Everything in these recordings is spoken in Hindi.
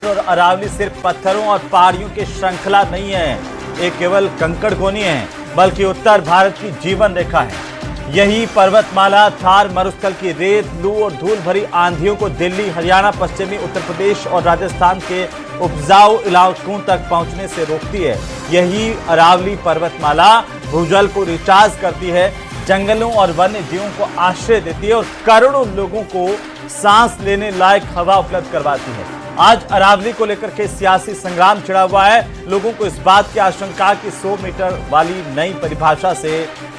और अरावली सिर्फ पत्थरों और पहाड़ियों की श्रृंखला नहीं है, ये केवल कंकड़ कोनी है, बल्कि उत्तर भारत की जीवन रेखा है। यही पर्वतमाला थार मरुस्थल की रेत, लू और धूल भरी आंधियों को दिल्ली, हरियाणा, पश्चिमी उत्तर प्रदेश और राजस्थान के उपजाऊ इलाकों तक पहुंचने से रोकती है। यही अरावली पर्वतमाला भूजल को रिचार्ज करती है, जंगलों और वन्य जीवों को आश्रय देती है और करोड़ों लोगों को सांस लेने लायक हवा उपलब्ध करवाती है। आज अरावली को लेकर के सियासी संग्राम छिड़ा हुआ है। लोगों को इस बात की आशंका कि 100 मीटर वाली नई परिभाषा से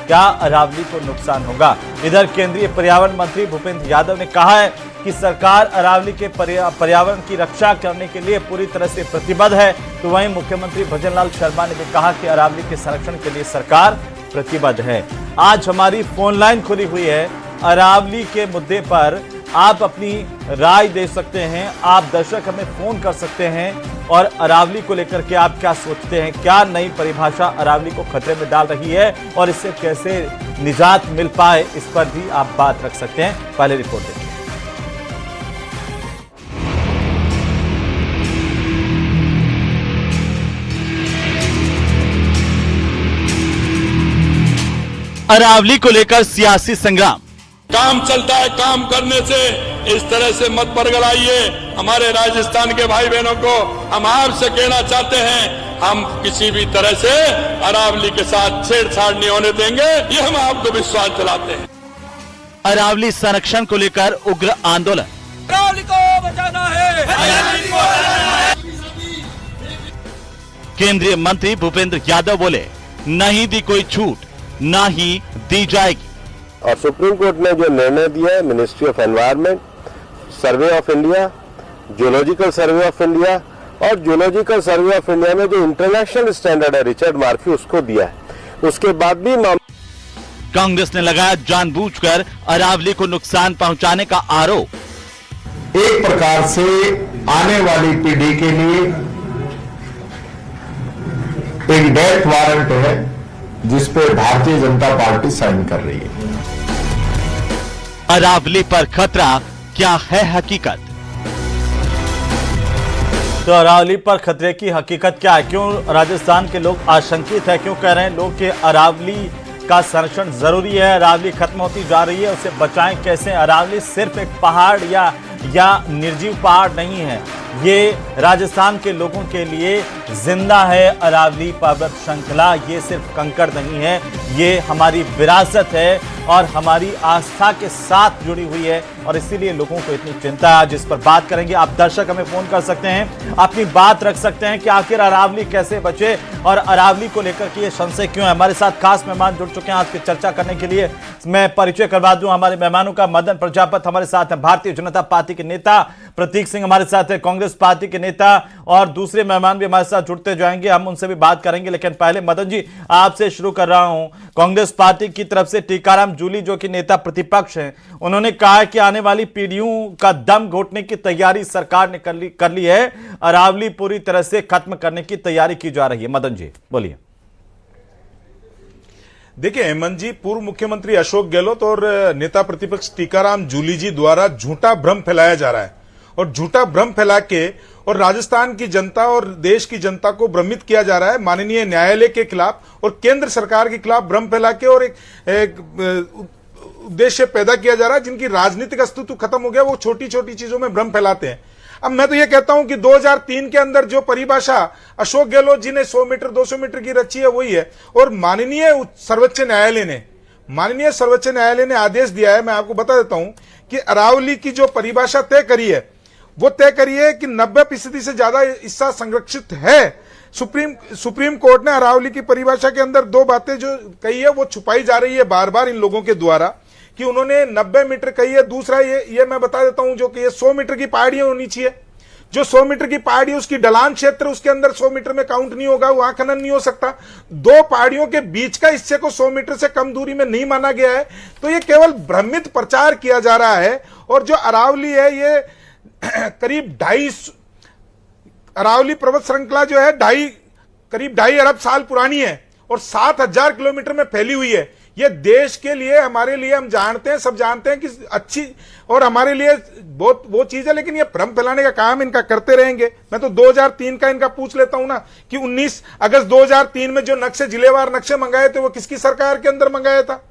क्या अरावली को नुकसान होगा। इधर केंद्रीय पर्यावरण मंत्री भूपेंद्र यादव ने कहा है कि सरकार अरावली के पर्यावरण की रक्षा करने के लिए पूरी तरह से प्रतिबद्ध है। तो वहीं मुख्यमंत्री भजनलाल शर्मा ने भी कहा कि अरावली के संरक्षण के लिए सरकार प्रतिबद्ध है। आज हमारी फोन लाइन खुली हुई है। अरावली के मुद्दे पर आप अपनी राय दे सकते हैं। आप दर्शक हमें फोन कर सकते हैं और अरावली को लेकर के आप क्या सोचते हैं, क्या नई परिभाषा अरावली को खतरे में डाल रही है और इससे कैसे निजात मिल पाए, इस पर भी आप बात रख सकते हैं। पहले रिपोर्ट देखिए। अरावली को लेकर सियासी संग्राम। काम चलता है, काम करने से इस तरह से मत बरगलाइए हमारे राजस्थान के भाई बहनों को। हम आपसे कहना चाहते हैं, हम किसी भी तरह से अरावली के साथ छेड़छाड़ नहीं होने देंगे, ये हम आपको विश्वास दिलाते हैं। अरावली संरक्षण को लेकर उग्र आंदोलन। अरावली को बचाना है, अरावली को बचाना है। केंद्रीय मंत्री भूपेंद्र यादव बोले, नहीं दी कोई छूट, ना ही दी जाएगी। और सुप्रीम कोर्ट ने जो निर्णय दिया है, ministry of environment, survey of India, zoological survey of India और जूलॉजिकल सर्वे ऑफ इंडिया में जो इंटरनेशनल स्टैंडर्ड है रिचर्ड मार्फी, उसको दिया है। उसके बाद भी कांग्रेस ने लगाया जानबूझकर अरावली को नुकसान पहुंचाने का आरोप। एक प्रकार से आने वाली पीढ़ी के लिए एक डेथ वारंट है जिस पे भारतीय जनता पार्टी साइन कर रही है। अरावली पर खतरा क्या है हकीकत? तो अरावली पर खतरे की हकीकत क्या है? क्यों राजस्थान के लोग आशंकित है? क्यों कह रहे हैं लोग कि अरावली का संरक्षण जरूरी है, अरावली खत्म होती जा रही है, उसे बचाएं कैसे? अरावली सिर्फ एक पहाड़ या निर्जीव पहाड़ नहीं है, ये राजस्थान के लोगों के लिए जिंदा है। अरावली पर्वत श्रृंखला ये सिर्फ कंकड़ नहीं है, ये हमारी विरासत है और हमारी आस्था के साथ जुड़ी हुई है और इसीलिए लोगों को इतनी चिंता है। आज इस पर बात करेंगे। आप दर्शक हमें फोन कर सकते हैं, अपनी बात रख सकते हैं कि आखिर अरावली कैसे बचे और अरावली को लेकर के ये संशय क्यों है। हमारे साथ खास मेहमान जुड़ चुके हैं आज की चर्चा करने के लिए। मैं परिचय करवा दूं हमारे मेहमानों का। मदन प्रजापत हमारे साथ हैं, भारतीय जनता पार्टी के नेता। प्रतीक सिंह हमारे साथ है, कांग्रेस पार्टी के नेता। और दूसरे मेहमान भी हमारे साथ जुड़ते जाएंगे, हम उनसे भी बात करेंगे। लेकिन पहले मदन जी आपसे शुरू कर रहा हूं। कांग्रेस पार्टी की तरफ से टीकाराम जूली जो कि नेता प्रतिपक्ष हैं, उन्होंने कहा है कि आने वाली पीढ़ियों का दम घोटने की तैयारी सरकार ने कर ली है, अरावली पूरी तरह से खत्म करने की तैयारी की जा रही है। मदन जी बोलिए। देखिए हेमंत जी, पूर्व मुख्यमंत्री अशोक गहलोत और नेता प्रतिपक्ष टीकाराम जूली जी द्वारा झूठा भ्रम फैलाया जा रहा है और झूठा भ्रम फैला के और राजस्थान की जनता और देश की जनता को भ्रमित किया जा रहा है। माननीय न्यायालय के खिलाफ और केंद्र सरकार के खिलाफ भ्रम फैला के और एक उद्देश्य पैदा किया जा रहा है। जिनकी राजनीतिक अस्तित्व खत्म हो गया, वो छोटी छोटी चीजों में भ्रम फैलाते हैं। अब मैं तो ये कहता हूं कि 2003 के अंदर जो परिभाषा अशोक गहलोत जी ने 100 मीटर 200 मीटर की रची है वही है। और माननीय सर्वोच्च न्यायालय ने आदेश दिया है, मैं आपको बता देता हूं कि अरावली की जो परिभाषा तय करी है वो तय करी है कि 90% से ज्यादा हिस्सा संरक्षित है। सुप्रीम कोर्ट ने अरावली की परिभाषा के अंदर दो बातें जो कही है वो छुपाई जा रही है बार बार इन लोगों के द्वारा, कि उन्होंने 90 मीटर कही है। दूसरा ये मैं बता देता हूं जो कि ये 100 मीटर की पहाड़ियां होनी चाहिए। जो 100 मीटर की पहाड़ी, उसकी ढलान क्षेत्र उसके अंदर 100 मीटर में काउंट नहीं होगा, वहां खनन नहीं हो सकता। दो पहाड़ियों के बीच का हिस्से को 100 मीटर से कम दूरी में नहीं माना गया है। तो ये केवल भ्रमित प्रचार किया जा रहा है। और जो अरावली है ये करीब 2.5 अरावली पर्वत श्रृंखला जो है करीब 2.5 अरब साल पुरानी है और 7,000 किलोमीटर में फैली हुई है। ये देश के लिए, हमारे लिए, हम जानते हैं, सब जानते हैं कि अच्छी और हमारे लिए बहुत वो चीज है, लेकिन ये भ्रम फैलाने का काम इनका करते रहेंगे। मैं तो 2003 का इनका पूछ लेता हूं ना कि 19 अगस्त 2003 में जो नक्शे, जिलेवार नक्शे मंगाए थे, वो किसकी सरकार के अंदर मंगाया था?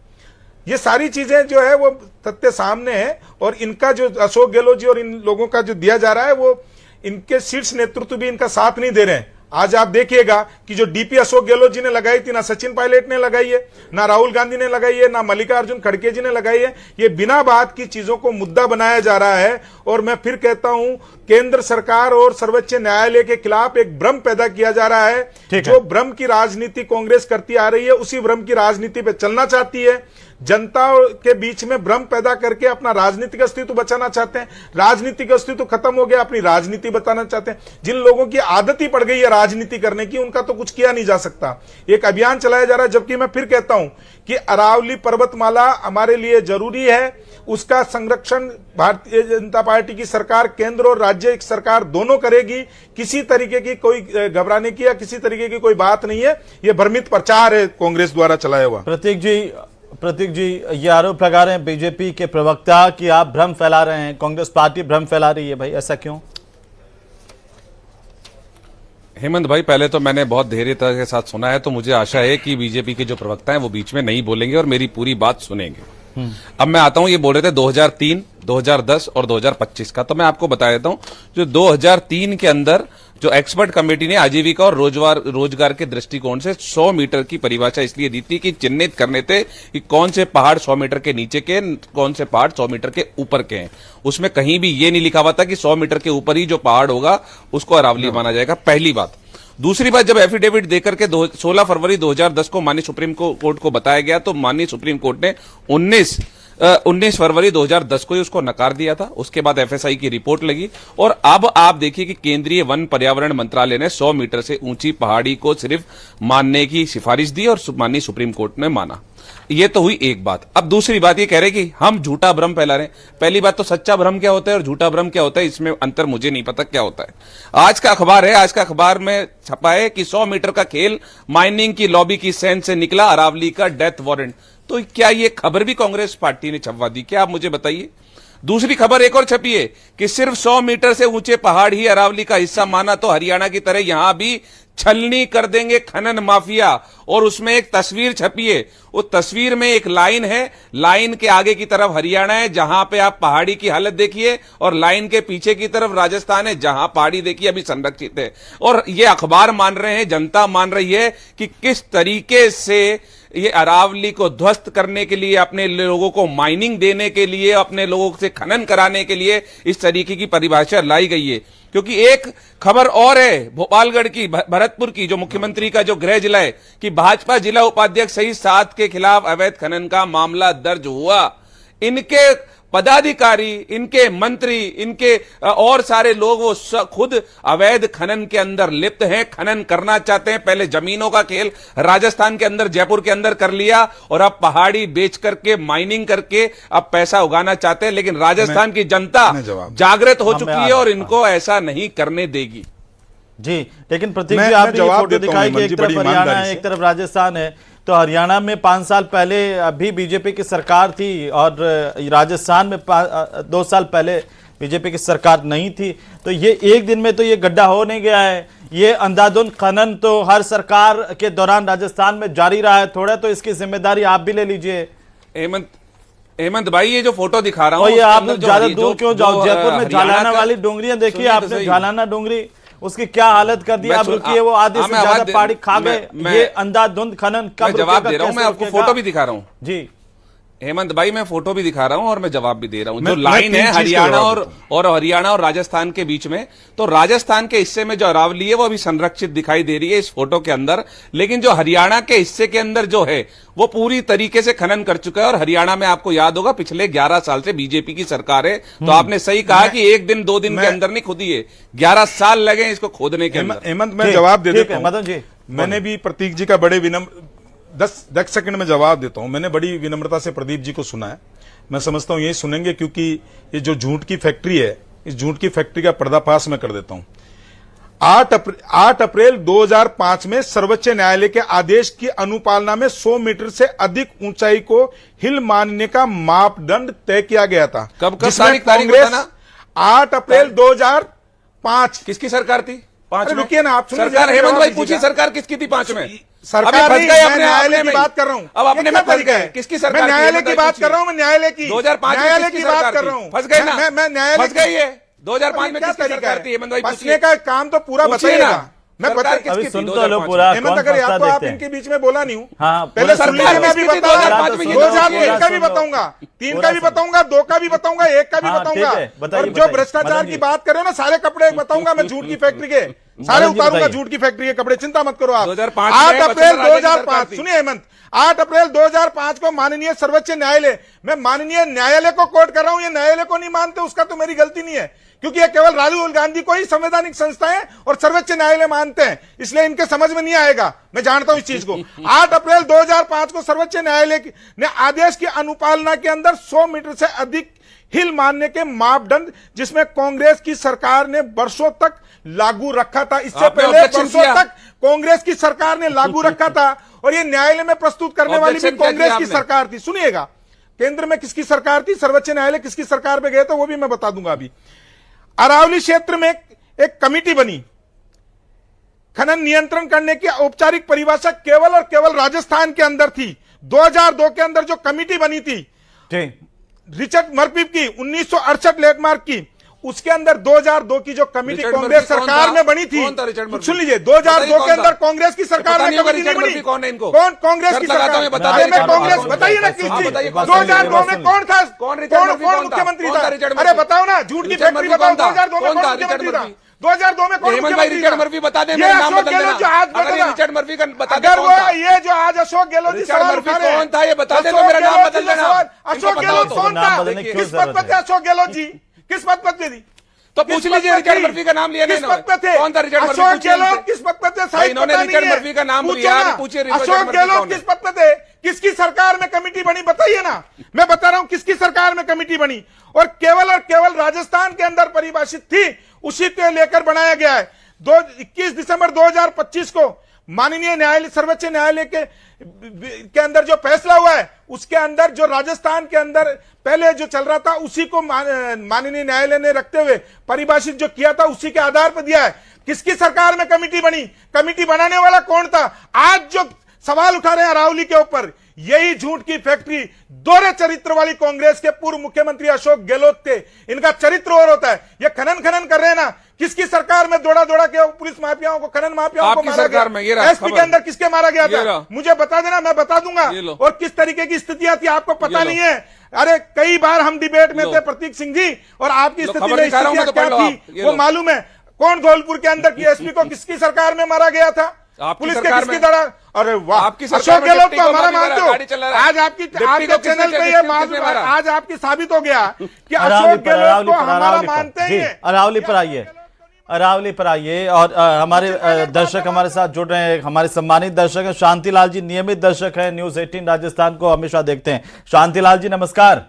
ये सारी चीजें जो है वो तथ्य सामने है। और इनका जो अशोक गहलोत जी और इन लोगों का जो दिया जा रहा है, वो इनके शीर्ष नेतृत्व भी इनका साथ नहीं दे रहे हैं। आज आप देखिएगा कि जो डीपी अशोक गहलोत जी ने लगाई थी, ना सचिन पायलट ने लगाई है, ना राहुल गांधी ने लगाई है, ना मल्लिकार्जुन खड़गे जी ने लगाई है। ये बिना बात की चीजों को मुद्दा बनाया जा रहा है। और मैं फिर कहता हूं, केंद्र सरकार और सर्वोच्च न्यायालय के खिलाफ एक भ्रम पैदा किया जा रहा है। जो भ्रम की राजनीति कांग्रेस करती आ रही है, उसी भ्रम की राजनीति पे चलना चाहती है। जनता के बीच में भ्रम पैदा करके अपना राजनीतिक अस्तित्व बचाना चाहते हैं। राजनीतिक अस्तित्व खत्म हो गया, अपनी राजनीति बताना चाहते हैं। जिन लोगों की आदत ही पड़ गई है राजनीति करने की, उनका तो कुछ किया नहीं जा सकता। एक अभियान चलाया जा रहा है, जबकि मैं फिर कहता हूं कि अरावली पर्वतमाला हमारे लिए जरूरी है। उसका संरक्षण भारतीय जनता पार्टी की सरकार, केंद्र और राज्य सरकार दोनों करेगी। किसी तरीके की कोई घबराने की या किसी तरीके की कोई बात नहीं है। यह भ्रमित प्रचार है कांग्रेस द्वारा चलाया हुआ। प्रतीक जी, ये आरोप लगा रहे हैं बीजेपी के प्रवक्ता कि आप भ्रम फैला रहे हैं, कांग्रेस पार्टी भ्रम फैला रही है। भाई ऐसा क्यों? हेमंत भाई, पहले तो मैंने बहुत धैर्यता के साथ सुना है, तो मुझे आशा है कि बीजेपी के जो प्रवक्ता हैं वो बीच में नहीं बोलेंगे और मेरी पूरी बात सुनेंगे। अब मैं आता हूं, ये बोल रहे थे 2003, 2010 और 2025 का, तो मैं आपको बता देता हूं। जो 2003 के अंदर जो एक्सपर्ट कमेटी ने आजीविका और रोजगार के दृष्टिकोण से 100 मीटर की परिभाषा इसलिए दी थी कि चिन्हित करने थे कि कौन से पहाड़ 100 मीटर के नीचे के, कौन से पहाड़ 100 मीटर के ऊपर के हैं। उसमें कहीं भी ये नहीं लिखा हुआ था कि 100 मीटर के ऊपर ही जो पहाड़ होगा उसको अरावली माना जाएगा। पहली बात। दूसरी बात, जब एफिडेविट देकर के 16 फरवरी 2010 को माननीय सुप्रीम कोर्ट को बताया गया, तो माननीय सुप्रीम कोर्ट ने 19 फरवरी 2010 को ही उसको नकार दिया था। उसके बाद एफएसआई की रिपोर्ट लगी और अब आप देखिए कि केंद्रीय वन पर्यावरण मंत्रालय ने 100 मीटर से ऊंची पहाड़ी को सिर्फ मानने की सिफारिश दी और माननीय सुप्रीम कोर्ट ने माना। ये तो हुई एक बात। अब दूसरी बात ये कह रहे कि हम झूठा भ्रम फैला रहे हैं। पहली बात तो सच्चा भ्रम क्या होता है और झूठा भ्रम क्या होता है, इसमें अंतर मुझे नहीं पता क्या होता है। आज का अखबार है, आज का अखबार में छपा है कि 100 मीटर का खेल माइनिंग की लॉबी की सेंस से निकला, अरावली का डेथ वारंट। तो क्या ये खबर भी कांग्रेस पार्टी ने छपवा दी? क्या आप मुझे बताइए। दूसरी खबर एक और छपी है कि सिर्फ 100 मीटर से ऊंचे पहाड़ ही अरावली का हिस्सा माना तो हरियाणा की तरह यहां भी छलनी कर देंगे खनन माफिया। और उसमें एक तस्वीर छपी है, उस तस्वीर में एक लाइन है, लाइन के आगे की तरफ हरियाणा है जहां पे आप पहाड़ी की हालत देखिए, और लाइन के पीछे की तरफ राजस्थान है जहां पहाड़ी देखिए अभी संरक्षित है। और ये अखबार मान रहे हैं, जनता मान रही है कि किस तरीके से ये अरावली को ध्वस्त करने के लिए, अपने लोगों को माइनिंग देने के लिए, अपने लोगों से खनन कराने के लिए इस तरीके की परिभाषा लाई गई है। क्योंकि एक खबर और है भोपालगढ़ की, भरतपुर की, जो मुख्यमंत्री का जो गृह जिला है, कि भाजपा जिला उपाध्यक्ष सहित 7 के खिलाफ अवैध खनन का मामला दर्ज हुआ। इनके पदाधिकारी, इनके मंत्री, इनके और सारे लोग वो खुद अवैध खनन के अंदर लिप्त हैं, खनन करना चाहते हैं। पहले जमीनों का खेल राजस्थान के अंदर, जयपुर के अंदर कर लिया और अब पहाड़ी बेच करके, माइनिंग करके अब पैसा उगाना चाहते हैं। लेकिन राजस्थान की जनता जागृत हो चुकी है और इनको ऐसा नहीं करने देगी। जी, लेकिन प्रतीक जी, आपने फोटो दिखाई कि एक तरफ हरियाणा है, एक तरफ राजस्थान है। तो हरियाणा में 5 साल पहले अभी बीजेपी की सरकार थी और राजस्थान में 2 साल पहले बीजेपी की सरकार नहीं थी। तो ये एक दिन में तो ये गड्ढा हो नहीं गया है। ये अंधाधुंध खनन तो हर सरकार के दौरान राजस्थान में जारी रहा है। थोड़ा तो इसकी जिम्मेदारी आप भी ले लीजिए। हेमंत भाई, ये जो फोटो दिखा रहा हूँ, ये आप ज्यादा दूर क्यों जाओ? जयपुर में झालाना वाली डोंगरियां देखिए आपने, झालाना डोंगरी, उसकी क्या हालत कर दी। आप रुकिए, वो आधे से ज्यादा पहाड़ी खा गए। ये अंधाधुंध खनन कब जवाब दे रहा हूं, मैं आपको फोटो भी दिखा रहा हूं। जी हेमंत भाई, मैं फोटो भी दिखा रहा हूं और मैं जवाब भी दे रहा हूं। जो लाइन है हरियाणा और राजस्थान के बीच में, तो राजस्थान के हिस्से में जो अरावली है वो अभी संरक्षित दिखाई दे रही है इस फोटो के अंदर। लेकिन जो हरियाणा के हिस्से के अंदर जो है वो पूरी तरीके से खनन कर चुका है। और हरियाणा में आपको याद होगा पिछले 11 साल से बीजेपी की सरकार है। तो आपने सही कहा कि 1 दिन 2 दिन के अंदर नहीं खुदी है, 11 साल लगे इसको खोदने के अंदर। हेमंत, मैं जवाब दे देता हूं। मदन जी, मैंने भी प्रतीक जी का बड़े विनम्र 10 सेकंड में जवाब देता हूं। मैंने बड़ी विनम्रता से प्रदीप जी को सुना है। मैं समझता हूं यही सुनेंगे, क्योंकि ये जो झूठ की फैक्ट्री है, इस झूठ की फैक्ट्री का पर्दाफाश मैं कर देता हूं। 8 अप्रैल 2005 में सर्वोच्च न्यायालय के आदेश की अनुपालना में 100 मीटर से अधिक ऊंचाई को हिल मानने का मापदंड तय किया गया था। कब जिसमें तारीख कांग्रेस बताना? 8 अप्रैल 2005। किसकी सरकार थी? 5 अरे में? रुकिए ना, आप सुनिए सरकार जरा, हेमंत भाई जवाब पूछिए, दीजिएगा। सरकार किसकी थी 5 में? सरकार अभी फंस नहीं, गए मैं अपने न्यायालय अपने की में। बात कर रहा हूं। अब अपने ये में क्या फंस गए। है? किसकी सरकार मैं थी? न्यायालय हेमंत की भाई बात कर रहा हूं, मैं न्यायालय की 2005 में न्यायालय किसकी की बात सरकार कर थी? रहा हूं। फंस गए ना? मैं न्यायालय फंस गई है। 2005 में क्या किसकी तरीका सरकार थी? हेमंत भाई फंसने पूछिए। का काम तो पूरा पूछिए बताइएगा। ना। मैं सरकार बता अभी किसकी सुन थी? तो लो 2005 पूरा। हेमंत कौन अगर फंसता आपको आप देखते हैं। इनके बीच में बोला नहीं हूं। हाँ, पहले पूरा सुन लीजिए, मैं भी सरकार बताऊंगा। किसकी थी? 2003 का भी पूरा बताऊंगा, 3 पूरा का भी सुनो। बताऊंगा, 2 का भी बताऊंगा, 1 का भी हाँ, बताऊंगा। ठीक है, बताइए, और जो बताइए। भ्रष्टाचार मदन की जी। बात कर रहे हो ना, सारे कपड़े बताऊंगा मैं झूठ की फैक्ट्री के, सारे मदन जी उतारूंगा बताइए। झूठ की फैक्ट्री के कपड़े, चिंता मत करो आप। 2005 8 में अप्रैल वसुंधरा राजे की सरकार 2005, थी। सुनिए हेमंत, 8 अप्रैल 2005 को माननीय सर्वोच्च न्यायालय, मैं माननीय न्यायालय को कोर्ट कर रहा हूं, ये न्यायालय को नहीं मानते उसका तो मेरी गलती नहीं है, क्योंकि ये केवल राहुल गांधी को ही संवैधानिक संस्थाएं और सर्वोच्च न्यायालय मानते हैं, इसलिए इनके समझ में नहीं आएगा, मैं जानता हूं इस चीज को। 8 अप्रैल 2005 को सर्वोच्च न्यायालय ने आदेश की अनुपालना के अंदर 100 मीटर से अधिक हिल मानने के मापदंड, जिसमें कांग्रेस की सरकार ने वर्षों तक लागू रखा था, इससे आपने पहले objection वर्षों किया। तक कांग्रेस की सरकार ने लागू रखा था, और ये न्यायालय में प्रस्तुत करने वाली भी Objection क्या कांग्रेस किया की आपने? सरकार थी। सुनिएगा, केंद्र में किसकी सरकार थी, सर्वोच्च न्यायालय किसकी सरकार पे गए थे वो भी मैं बता दूंगा अभी। अरावली क्षेत्र में एक कमेटी बनी, खनन नियंत्रण करने की औपचारिक परिभाषा केवल और केवल राजस्थान के अंदर थी। 2002 के अंदर जो कमेटी बनी थी ठीक, रिचर्ड मर्फी की 1968 लैंडमार्क की, उसके अंदर 2002 की जो कमेटी रिचर्ड कांग्रेस मर्फी कौन सरकार था? में बनी थी, कौन था रिचर्ड मर्फी? सुन लीजिए, 2002 कौन के अंदर था? कांग्रेस की सरकार पता में नहीं होगा कमेटी नहीं रिचर्ड बनी। मर्फी कौन है इनको? कौन कांग्रेस की शर्त लगाता हूं, सरकार? मैं बता अरे देता मैं हूं, कांग्रेस, कौन बताइए ना था? किस आप चीज, बताइए, कौन 2002 में कौन था, कौन रिचर्ड मर्फी कौन था? मुख्यमंत्री कौन था? था रिचर्ड अरे मर्फी? बताओ ना, झूठ की रिचर्ड फैक्ट्री मर्फी बताओ, कौन था? 2002 में कौन कौन था मुख्यमंत्री रिचर्ड था? मर्फी? 2002 में कौन हेमंत भाई मुख्यमंत्री रिचर्ड था? मर्फी बता दे, ये मेरा नाम अशोक बदल गहलोत जो देना। आज अगर ये बदला, रिचर्ड मर्फी का बता दे अगर कौन वो था? ये जो आज अशोक गहलोत जी रिचर्ड सवाल मर्फी उठा रहे हैं, कौन था? ये बता दे तो अशोक मेरा नाम गहलोत बदल जी जो देना। सवाल- इनको अशोक बताओ गहलोत तो। कौन नाम था? बदलने की क्यों किस पद जरूरत पर थे है? अशोक गहलोत जी? किस पद पर थे? तो किस पूछ पद लीजिए पर रिचर्ड थी? मर्फी का नाम लिया किस नहीं पद पर थे? कौन था रिचर्ड मर्फी? अशोक पूछिए गहलोत उनसे। किस पद पर थे? भाई, शायद इन्होंने पता नहीं रिचर्ड है। मर्फी का नाम पूछो लिया, ना। पूछिए रिचर्ड अशोक मर्फी गहलोत कौन है? किस पद पर थे? किसकी सरकार में कमेटी बनी, बताइए ना। मैं बता रहा हूं किसकी सरकार में कमेटी बनी, और केवल राजस्थान के अंदर परिभाषित थी, उसी को लेकर बनाया गया है। 21 दिसंबर 2025 को माननीय न्यायालय, सर्वोच्च न्यायालय के अंदर जो फैसला हुआ है, उसके अंदर जो राजस्थान के अंदर पहले जो चल रहा था, उसी को माननीय न्यायालय ने रखते हुए परिभाषित जो किया था, उसी के आधार पर दिया है। किसकी सरकार में कमेटी बनी, कमेटी बनाने वाला कौन था? आज जो सवाल उठा रहे हैं अरावली के ऊपर, यही झूठ की फैक्ट्री दोहरे चरित्र वाली कांग्रेस के पूर्व मुख्यमंत्री अशोक गहलोत थे। इनका चरित्र और होता है, ये खनन कर रहे हैं ना, किसकी सरकार में दौड़ा के पुलिस माफियाओं को, खनन माफियाओं को आपकी मारा सरकार में, ये रहा गया। एसपी के खबर। अंदर किसके मारा गया ये था, लो। मुझे बता देना, मैं बता दूंगा। ये लो। और किस तरीके की स्थितियां थी आपको पता ये लो। नहीं है। अरे कई बार हम डिबेट में लो। थे प्रतीक सिंह जी, और आपकी लो, स्थिति खबर में दिखा रहा हूं मैं, स्थितियां तो क्या पढ़ लो थी आप। ये वो लो। मालूम है। कौन धौलपुर के अंदर की एसपी को किसकी सरकार में मारा गया था? आपकी पुलिस के सरकार किसकी में। तरह? अरे वाह, आपकी सरकार अशोक में गहलोत डिप्टी तो को हमारा मारा, मानते गाड़ी चला हो। रहा है। आज आपके डिप्टी आपके को किसने चैनल पे किसने ये मालूम, मारा? आज आपकी साबित हो गया कि अरावली अशोक पर, गहलोत अरावली को पर, हमारा अरावली मानते पर, जी, हैं। अरावली पर आइए, अरावली पर आइए। और हमारे दर्शक हमारे साथ जुड़ रहे हैं, हमारे सम्मानित दर्शक हैं शांतिलाल जी, नियमित दर्शक हैं, न्यूज 18 राजस्थान को हमेशा देखते हैं। शांतिलाल जी नमस्कार।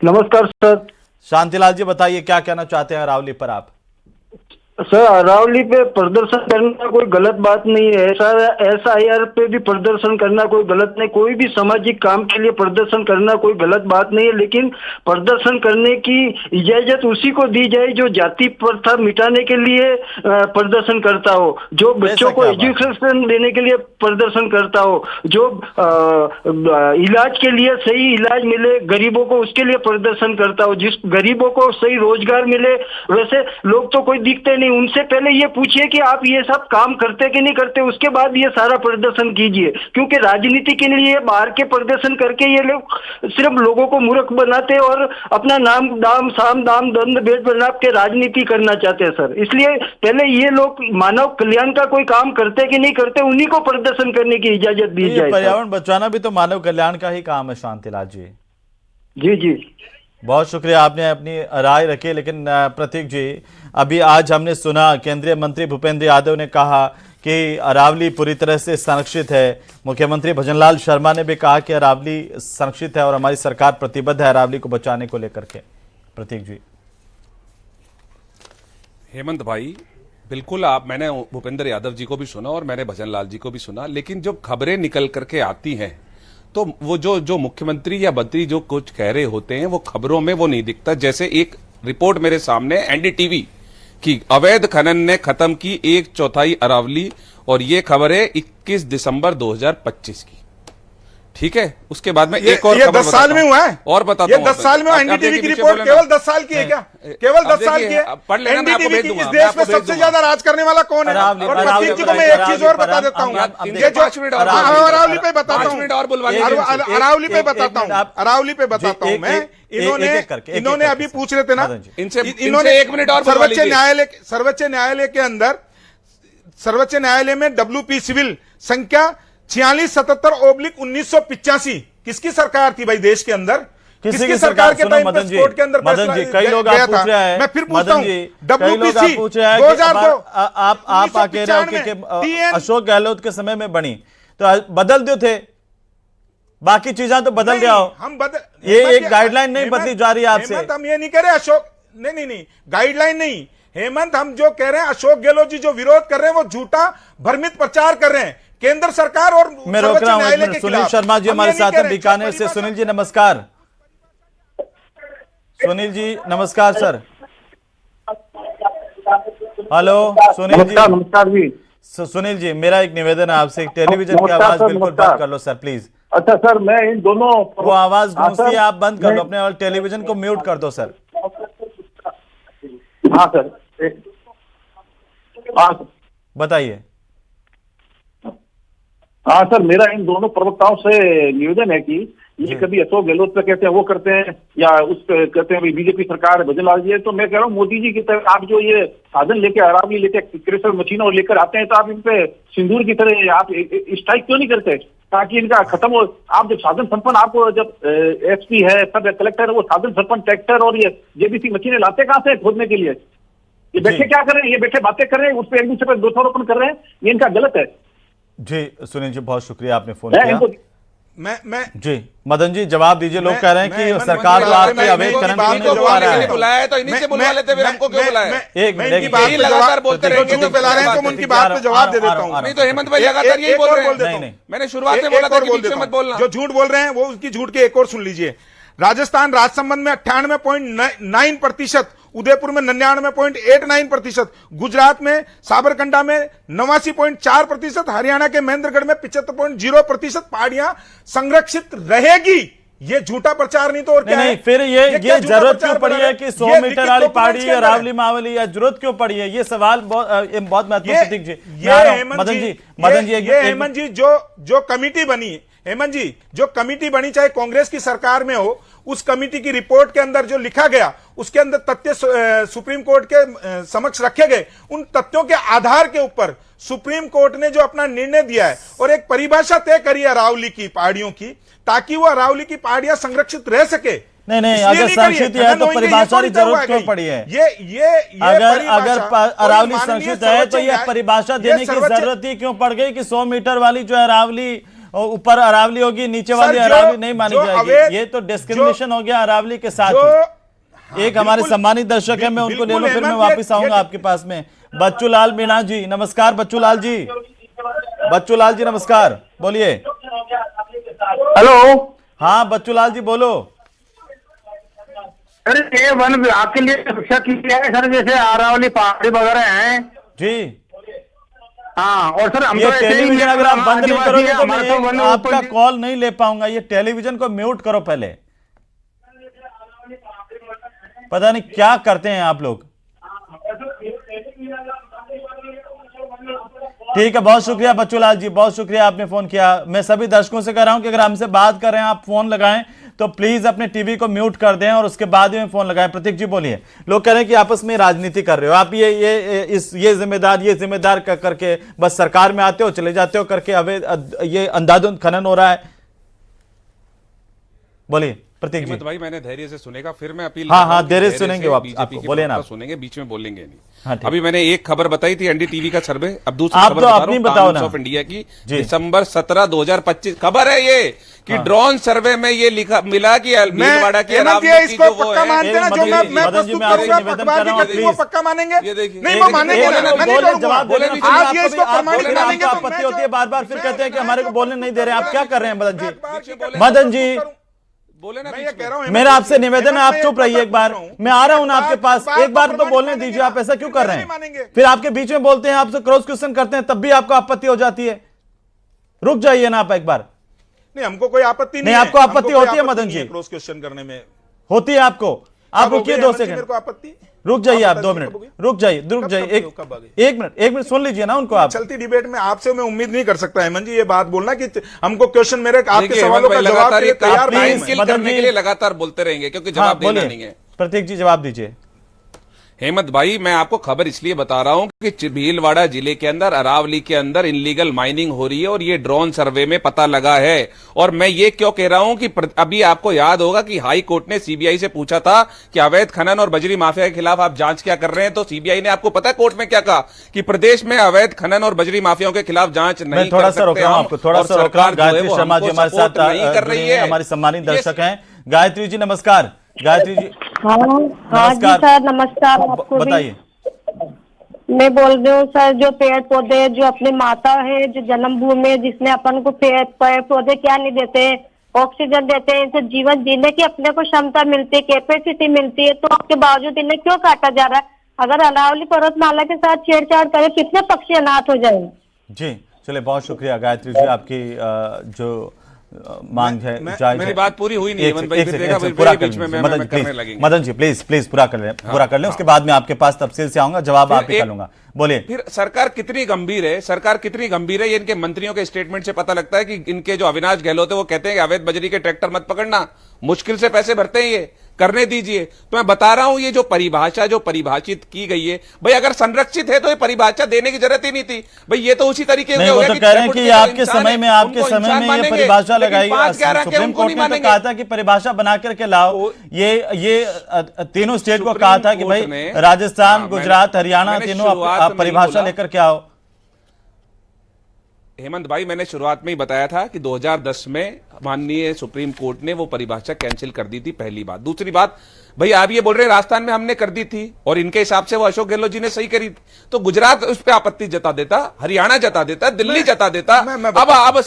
नमस्कार सर। शांतिलाल जी बताइए क्या कहना चाहते हैं अरावली पर आप? सर अरावली पे प्रदर्शन करना कोई गलत बात नहीं है सर, SIR पे भी प्रदर्शन करना कोई गलत नहीं, कोई भी सामाजिक काम के लिए प्रदर्शन करना कोई गलत बात नहीं है, लेकिन प्रदर्शन करने की इजाजत उसी को दी जाए जो जाति प्रथा मिटाने के लिए प्रदर्शन करता हो, जो बच्चों को एजुकेशन देने के लिए प्रदर्शन करता हो, जो इलाज के लिए सही इलाज मिले गरीबों को उसके लिए प्रदर्शन करता हो, जिस गरीबों को सही रोजगार मिले। वैसे लोग तो कोई दिखते नहीं, उनसे पहले ये पूछिए कि आप ये सब काम करते कि नहीं करते, उसके बाद ये सारा प्रदर्शन कीजिए। क्योंकि राजनीति के लिए बाहर के प्रदर्शन करके ये लोग सिर्फ लोगों को मूर्ख बनाते और अपना नाम दाम साम दाम दंड भेद बना के राजनीति करना चाहते हैं सर। इसलिए पहले ये लोग मानव कल्याण का कोई काम करते कि नहीं करते, उन्हीं को प्रदर्शन करने की इजाजत दी जाए। पर्यावरण बचाना भी तो मानव कल्याण का ही काम है शांतिलाल जी। जी जी, बहुत शुक्रिया, आपने अपनी राय रखी। लेकिन प्रतीक जी, अभी आज हमने सुना केंद्रीय मंत्री भूपेंद्र यादव ने कहा कि अरावली पूरी तरह से संरक्षित है। मुख्यमंत्री भजनलाल शर्मा ने भी कहा कि अरावली संरक्षित है और हमारी सरकार प्रतिबद्ध है अरावली को बचाने को लेकर के। प्रतीक जी। हेमंत भाई, बिल्कुल। मैंने भूपेंद्र यादव जी को भी सुना और मैंने भजन लाल जी को भी सुना, लेकिन जब खबरें निकल करके आती हैं तो वो जो मुख्यमंत्री या मंत्री जो कुछ कह रहे होते हैं वो खबरों में वो नहीं दिखता। जैसे एक रिपोर्ट मेरे सामने एनडीटीवी की, अवैध खनन ने खत्म की 1/4 अरावली, और ये खबर है 21 दिसंबर 2025 की। ठीक है, उसके बाद में एक और ये खबर 10 साल में हुआ है और बताता ये हूं। 10 साल में एनडीटीवी की रिपोर्ट केवल 10 साल की है क्या? केवल 10 साल की है। पढ़ लेना, मैं आपको एनडीटीवी भेज की दूंगा, इस मैं देश आपको में भेज सबसे दूंगा। ज्यादा राज करने वाला कौन है? और प्रतीक जी को मैं एक चीज और बता देता हूँ, अरावली पे बताता हूँ, अरावली पे बताता हूँ, अरावली पे बताता हूँ मैं। इन्होंने अभी पूछ रहे थे ना, इन्होंने 1 मिनट और सर्वोच्च न्यायालय के अंदर, सर्वोच्च न्यायालय में WP सिविल संख्या 4677/1985 किसकी सरकार थी भाई देश के अंदर? किसकी सरकार के टाइम पे कोर्ट के अंदर मदन जी, कई लोग आप पूछ रहे हैं, मैं फिर पूछता हूं, WPC पूछ रहे हैं 2002 आप कह रहे हो कि अशोक गहलोत के समय में बनी तो बदल दो थे, बाकी चीजें तो बदल गया हो। हम बदल, ये एक गाइडलाइन नहीं बदली जा रही है आपसे। हम ये नहीं कह रहे अशोक, नहीं गाइडलाइन नहीं हेमंत, हम जो कह रहे हैं अशोक गहलोत जी जो विरोध कर रहे हैं वो झूठा भ्रमित प्रचार कर रहे हैं केंद्र सरकार और मैं रोक रहा हूं। सुनील शर्मा जी हमारे साथ हैं बीकानेर से। सुनील जी नमस्कार। सुनील जी नमस्कार सर। हेलो सुनील जी। नमस्कार जी। सुनील जी, मेरा एक निवेदन है आपसे, टेलीविजन की आवाज बिल्कुल बंद कर लो सर प्लीज। अच्छा सर, मैं इन दोनों वो आवाज गूंजती है, आप बंद कर लो अपने, और टेलीविजन को म्यूट कर दो सर। हाँ सर, बताइए। हाँ सर, मेरा इन दोनों प्रवक्ताओं से निवेदन है कि ये कभी अशोक गहलोत पे कहते हैं वो करते हैं, या उस पे कहते हैं बीजेपी सरकार भजन लाल जी है, तो मैं कह रहा हूँ मोदी जी की तरह आप जो ये साधन लेके अरावली लेके क्रेशर मशीन और लेकर आते हैं, तो आप इन पे सिंदूर की तरह आप स्ट्राइक क्यों नहीं करते ताकि इनका खत्म हो? आप जब साधन संपन्न, आपको जब SP है, सब कलेक्टर है, वो साधन संपन्न ट्रैक्टर और ये JBC मशीनें लाते कहाँ से खोदने के लिए? ये बैठे क्या कर रहे हैं? ये बैठे बातें कर रहे हैं, उस पर एक दूसरे पर दोषारोपण कर रहे हैं, ये इनका गलत है। जी सुनील जी, बहुत शुक्रिया आपने फोन किया। मैं जी मदन जी जवाब दीजिए। लोग कह रहे हैं कि सरकार आपके अवैध खनन क्यों नहीं बुला रहा है? बुलाया है तो इन्हीं से बुलवा लेते, फिर हमको क्यों बुलाया? एक लगातार बोलते रहेंगे तो फैला रहे हैं, तो उनकी बात पे जवाब दे देता हूँ। नहीं तो हेमंत भाई लगातार यही बोल रहे हैं। मैंने शुरुआत में बोला था कि बीच में मत बोलना। जो झूठ बोल रहे हैं वो उसकी झूठ के एक और सुन लीजिए। राजस्थान राजसमंद में 98.9%, उदयपुर में 99.89%, गुजरात में साबरकांठा में 89.4%, हरियाणा के महेंद्रगढ़ में 75.0% पहाड़ियां संरक्षित रहेगी। ये झूठा प्रचार नहीं तो और क्या नहीं, है? फिर ये जरूरत क्यों पड़ी है कि 100 मीटर वाली पहाड़ी अरावली मावली, या जरूरत क्यों पड़ी है? ये सवाल बहुत महत्वपूर्ण। प्रतीक जी, हेमंत जी जो कमिटी बनी है, हेमंत जी जो कमिटी बनी चाहे कांग्रेस की सरकार में हो, उस कमिटी की रिपोर्ट के अंदर जो लिखा गया उसके अंदर तथ्य सुप्रीम कोर्ट के समक्ष रखे गए। उन तथ्यों के आधार के ऊपर सुप्रीम कोर्ट ने जो अपना निर्णय दिया है और एक परिभाषा तय करी है अरावली की पहाड़ियों की, ताकि वो अरावली की पहाड़ियां संरक्षित रह सके। नहीं, अगर संरक्षित है तो परिभाषा की जरूरत क्यों पड़ी है? अगर अरावली संरक्षित है तो यह परिभाषा देने की जरूरत ही क्यों पड़ गई कि 100 मीटर वाली जो अरावली, ऊपर अरावली होगी, नीचे वाली अरावली नहीं मानी जाएगी? ये तो डिस्क्रिमिनेशन हो गया अरावली के साथ ही। एक हमारे सम्मानित दर्शक है, मैं उनको ले लूं, फिर मैं वापस आऊंगा आपके पास में। बच्चू लाल मीणा जी नमस्कार। बच्चू लाल जी नमस्कार, बोलिए। हेलो। हाँ बच्चू लाल जी बोलो। सर ये वन विभाग के लिए सुरक्षा की है सर, जैसे अरावली पहाड़ी वगैरह हैं जी। हाँ, और सर हम ये तो टेलीविजन अगर आप बंद नहीं करोगे तो तो मैं आपका कॉल नहीं ले पाऊंगा। ये टेलीविजन को म्यूट करो पहले। पता नहीं क्या करते हैं आप लोग। ठीक है, बहुत शुक्रिया बच्चू लाल जी, बहुत शुक्रिया आपने फोन किया। मैं सभी दर्शकों से कह रहा हूं कि अगर हमसे बात कर रहे हैं, आप फोन लगाएं तो प्लीज अपने टीवी को म्यूट कर दें और उसके बाद में फोन लगाएं। प्रतीक जी बोलिए। लोग कह रहे हैं कि आपस में राजनीति कर रहे हो आप, ये जिम्मेदार करके बस सरकार में आते हो चले जाते हो करके, अवैध ये अंधाधुंध खनन हो रहा है। बोलिए। प्रतीक जी। हेमंत भाई मैंने धैर्य से सुनेगा, फिर मैं अपील हाँ, करता हाँ, हूं कि धैर्य से धैर्य सुनेंगे वो आप- बीजेपी आपको, के बोलिए ना प्रवक्ता आप। सुनेंगे, बीच में बोलेंगे नहीं। हाँ, ठीक। अभी मैंने एक खबर बताई थी एनडीटीवी का सर्वे, अब दूसरी आप खबर तो बता अपनी रहा हूं, बताओ ना। टाइम्स ऑफ इंडिया की जी। दिसंबर 17 2025 खबर है ये कि ड्रोन सर्वे में ये लिखा मिला कि भीलवाड़ा की हेमंत अरावली ये की इसको जो वो पक्का है, मानते ना, जो मैं मदन जी, प्रस्तुत मैं आपसे करूंगा निवेदन पक्षपात कर रहा हूं, की, वो प्लीज। पक्का मानेंगे? ये देखिए, नहीं, ये वो देखिए, मानेंगे बोले ना, ना, मैं नहीं बोले, कहूंगा। जवाब दे देना, आज फिर ये इसको आपको प्रमाणित फिर मानेंगे आपको तो आपत्ति मैं होती है, जो- बार बार फिर मैं- कहते हैं कि मैं हमारे को जो- बोलने नहीं दे रहे, आप क्या कर रहे हैं मदन जी? मैं मदन जी, बोले ना मैं बीच ये में। कह रहा हूं, मेरा आपसे हेमंत, निवेदन है, आप मैं चुप रहिए एक बार, पूछ रहा हूं। मैं आ रहा हूं ना आपके पास, बात एक बार तो प्रमाणित बोलने मानेंगे दीजिए, आप ना, ऐसा क्यों फिर कर रहे नहीं हैं? मानेंगे। फिर आपके बीच में बोलते हैं, आपसे क्रॉस क्वेश्चन करते हैं, तब भी आपको आपत्ति हो जाती है। रुक जाइए ना आप एक बार। नहीं, हमको कोई आपत्ति नहीं नहीं, है। आपको आपत्ति हमको कोई होती है, आपत्ति मदन नहीं है जी? क्रॉस क्वेश्चन करने में। होती है आपको? आप कब हो रुकिए गई 2 हेमंत जी, सेकंड, मेरे को आपत्ति? रुक जाइए आप बताइए 2 कब मिनट, हो गई? रुक जाइए कब आ गई? एक मिनट सुन लीजिए ना उनको आप। चलती डिबेट में आपसे मैं उम्मीद नहीं कर सकता हेमंत जी ये बात बोलना कि हमको क्वेश्चन मेरे आपके देखिए, सवालों हेमंत का भाई, जवाब लगातार के लिए ये तैयार टाइम नहीं प्लीज, हूं। किल मदन करने जी। के लिए लगातार बोलते रहेंगे क्योंकि हाँ, जवाब देना बोलिए नहीं है। प्रतीक जी, जवाब दीजिए। हेमंत भाई मैं आपको खबर इसलिए बता रहा हूं कि भीलवाड़ा जिले के अंदर अरावली के अंदर इनलीगल माइनिंग हो रही है और ये ड्रोन सर्वे में पता लगा है। और मैं ये क्यों कह रहा हूं कि अभी आपको याद होगा कि हाई कोर्ट ने सीबीआई से पूछा था कि अवैध खनन और बजरी माफिया के खिलाफ आप जांच क्या कर रहे हैं, तो सीबीआई ने आपको पता है कोर्ट में क्या कहा कि प्रदेश में अवैध खनन और बजरी माफियाओं के खिलाफ जांच मैं नहीं थोड़ा कर सा रोक सकते रहा हूं हम, आपको, थोड़ा और सा रोक रहा हूं। सरकार जो है गायत्री वो शर्मा जी हमको हमारे सपोर्ट साथ नहीं कर जुड़ी रही हैं, है। हमारी सम्मानित ये- दर्शक हैं। गायत्री जी नमस्कार। गायत्री जी हाँ हाँ जी नमस्कार। सर, नमस्कार आपको भी। बताइए। मैं बोल रही हूँ सर, जो पेड़ पौधे जो अपनी माता है, जो जन्मभूमि है, जिसने अपन को पेड़ पौधे क्या नहीं देते, ऑक्सीजन देते हैं, इनसे जीवन जीने की अपने को क्षमता मिलती है, कैपेसिटी मिलती है, तो उसके बावजूद इन्हें क्यों काटा जा रहा है? अगर अरावली पर्वतमाला के साथ छेड़छाड़ करे, कितने पक्षी अनाथ हो जाएंगे? जी चलिए, बहुत शुक्रिया गायत्री जी, आपकी जो मांग है, जायज मेरी है। बात पूरी हुई नहीं, एक हेमंत से- भाई, एक फिर से- देखा एक से फिर पूरा मेरे कर बीच में लीजिए। मैं मदन जी करने प्लीज, लगेंगे। मदन जी प्लीज पूरा कर लें, पूरा कर लें, उसके बाद में आपके पास तफसील से आऊंगा, जवाब फिर आप ही कर एक- लूंगा। बोलिए। फिर सरकार कितनी गंभीर है, सरकार कितनी गंभीर है, ये इनके मंत्रियों के स्टेटमेंट से पता लगता है कि इनके जो अविनाश गहलोत है वो कहते हैं कि अवैध बजरी के ट्रैक्टर मत पकड़ना, मुश्किल से पैसे भरते हैं ये, करने दीजिए। तो मैं बता रहा हूं ये जो परिभाषा जो परिभाषित की गई है, भाई अगर संरक्षित है तो ये परिभाषा देने की जरूरत ही नहीं थी भाई, ये तो उसी तरीके नहीं, हो वो गया तो कि कह रहे हैं छह कि फुट के जो आपके इंसान समय है, में, आपके उनको समय इंसान में ये मानेंगे, परिभाषा लेकिन लगाई। 5-11 के सुप्रीम उनको कोर्ट नहीं ने तो मानेंगे। कहा था कि परिभाषा बना करके लाओ। ये तीनों स्टेट को कहा था कि भाई कोर्ट ने- राजस्थान, हाँ, गुजरात, हरियाणा मैंने तीनों शुरुआत आप में परिभाषा बोला। लेकर के आओ। हेमंत भाई मैंने शुरुआत में ही बताया था कि 2010 में माननीय सुप्रीम कोर्ट ने वो परिभाषा कैंसिल कर दी थी, पहली बात। दूसरी बात, भाई आप ये बोल रहे हैं राजस्थान में हमने कर दी थी और इनके हिसाब से वो अशोक गहलोत जी ने सही करी थी, तो गुजरात उस पर आपत्ति जता देता, हरियाणा जता देता, दिल्ली जता देता,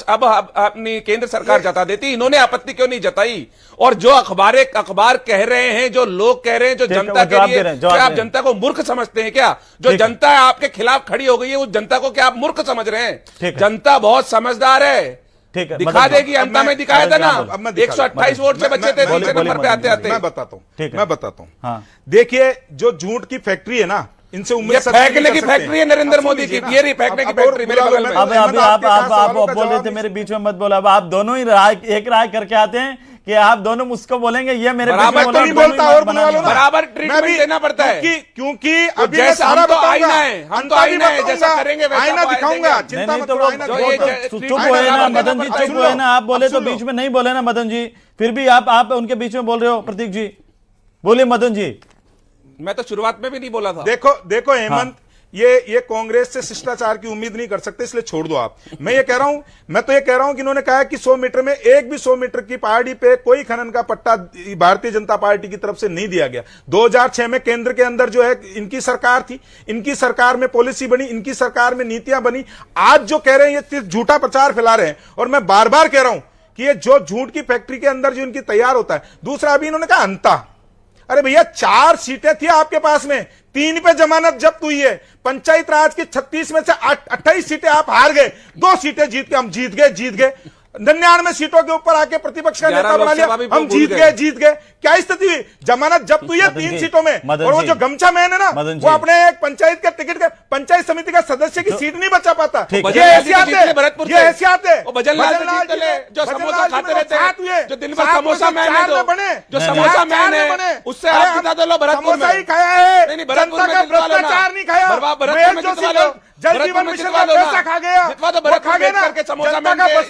अब अपनी केंद्र सरकार जता देती, इन्होंने आपत्ति क्यों नहीं जताई? और जो अखबार कह रहे हैं, जो लोग कह रहे हैं, जो जनता कह रही है, क्या आप जनता को मूर्ख समझते हैं क्या? जो जनता आपके खिलाफ खड़ी हो गई है, उस जनता को क्या आप मूर्ख समझ रहे हैं? जनता बहुत समझदार है, ठीक है, दिखा देगी। अंता में दिखाया था ना, 128 वोट से बचे थे दूसरे नंबर पे आते आते। मैं बताता हूँ हाँ। देखिए, जो झूठ की फैक्ट्री है ना, इनसे उम्मीद ये फेंकने की फैक्ट्री है नरेंद्र मोदी की, ये रही फेंकने की फैक्ट्री मेरे बगल में। अब अभी आप बोल रहे थे, मेरे बीच में मत बोला। अब आप दोनों ही एक राय करके आते हैं कि आप दोनों मुझको बोलेंगे, ये मेरे बराबर बीच में तो नहीं बोलता और बुलवा लो ना। बराबर ट्रीटमेंट देना पड़ता है, क्योंकि अभी मैं जैसा सारा हम तो बताऊंगा, आईना है, हम तो आईना है, जैसा करेंगे वैसा आईना वो दिखाऊंगा, देंगे। चिंता नहीं मत तो करो, वो आईना चुप दिखाऊंगा। हुए ना आईना मदन जी, दिखाना चुप हुए ना। आप बोले अब तो सुन लो। बीच में नहीं बोले ना मदन जी, फिर भी आप उनके बीच में बोल रहे हो। प्रतीक जी बोलिए। मदन जी, मैं तो शुरुआत में भी नहीं बोला था। देखो हेमंत, ये कांग्रेस से शिष्टाचार की उम्मीद नहीं कर सकते, इसलिए छोड़ दो आप। मैं तो ये कह रहा हूं कि इन्होंने कहा कि 100 मीटर में एक भी 100 मीटर की पहाड़ी पे कोई खनन का पट्टा भारतीय जनता पार्टी की तरफ से नहीं दिया गया। 2006 में केंद्र के अंदर जो है इनकी सरकार थी, इनकी सरकार में पॉलिसी बनी, इनकी सरकार में नीतियां बनी। आज जो कह रहे हैं ये झूठा प्रचार फैला रहे हैं, और मैं बार बार कह रहा हूं कि ये जो झूठ की फैक्ट्री के अंदर जो इनकी तैयार होता है। दूसरा, अभी इन्होंने कहा अंता, अरे भैया 4 सीटें थी आपके पास में, 3 पे जमानत जब्त हुई है। पंचायत राज की 36 में से 28 सीटें आप हार गए, 2 सीटें जीत के हम जीत गए 99 सीटों के ऊपर आके प्रतिपक्ष का नेता बना लिया, हम जीत गए। क्या स्थिति हुई? जमानत जब्त हुई है 3 सीटों में, और वो जो गमछा मैन है ना, वो अपने एक पंचायत के टिकट के पंचायत समिति का सदस्य की सीट नहीं बचा पाता। ये हैसियत है जो समोसा खाते रहते हैं, जो दिन भर समोसा मैन है, जो समोसा मैन है, उससे आप जिता दो। भरतपुर में ही खाया है, नहीं, भरतपुर में भ्रष्टाचार नहीं खाया। जल जीवन मिशन का पैसा खा गया, भरतपुर में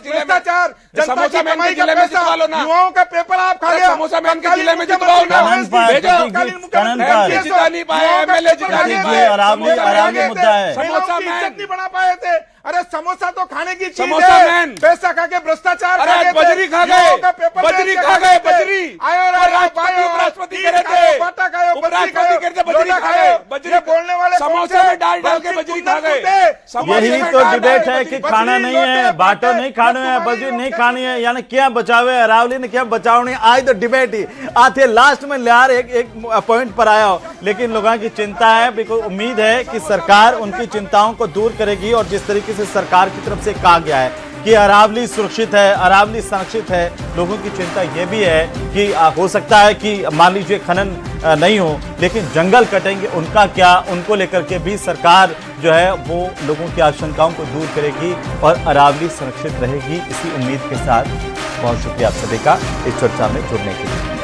भ्रष्टाचार, जनता समोसा की मैन कमाई के का जिले में पैसा, जितवा लो ना। युवाओं का पेपर आप खा अरे गया। समोसा मैन के तत्कालीन जिले में जितवाओ मुख्यमंत्री ना। रमेश कनन भेजो, पाल, तत्कालीन कनन मुख्यमंत्री पाल। रमेश जिता नहीं पाए, युवाओं का MLA पेपर जिता खा नहीं गए पाए। थे। अरावली समोसा अरावली खा गए मुद्दा थे। है। महिलाओं समोसा की मैन। इज्जत नहीं बढ़ा पाए थे। अरे समोसा तो खाने की चीज समोसा है। मैन। पैसा खा के भ्रष्टाचार अरे खा गए थे। बजरी खा गए, युवाओं का पेपर बजरी बेच के खा गए, थे। बजरी। आयो और रे राष्ट्रपति, आयो, उपराष्ट्रपति ईट कह रहे खाओ, थे। बाटा खाओ, बजरी उपराष्ट्रपति खाओ, कह रहे थे, बजरी लोटा खा गए, बजरी। ये बोलने वाले कौन समोसे थे? में डाल डाल के बल्कि बजरी खा कुंदन गए। थे। समोसे यही में तो डाल डाल डिबेट के है बजरी कि खा खाना गए। नहीं है, बाटो नहीं खानो है, बजरी नहीं खानी है, यानी क्या बचावे अरावली ने, क्या बचावनी आज तो डिबेट ही आते लास्ट में लियार एक पॉइंट पर आया हो। लेकिन लोगों की चिंता है, बिल्कुल उम्मीद है कि सरकार उनकी चिंताओं को दूर करेगी। और जिस तरीके से सरकार की तरफ से कहा गया है कि अरावली सुरक्षित है, अरावली संरक्षित है, लोगों की चिंता यह भी है कि हो सकता है कि मान लीजिए खनन नहीं हो, लेकिन जंगल कटेंगे, उनका क्या, उनको लेकर के भी सरकार जो है वो लोगों की आशंकाओं को दूर करेगी और अरावली सुरक्षित रहेगी। इसी उम्मीद के साथ बहुत शुक्रिया आप सभी का इस चर्चा में जुड़ने के लिए।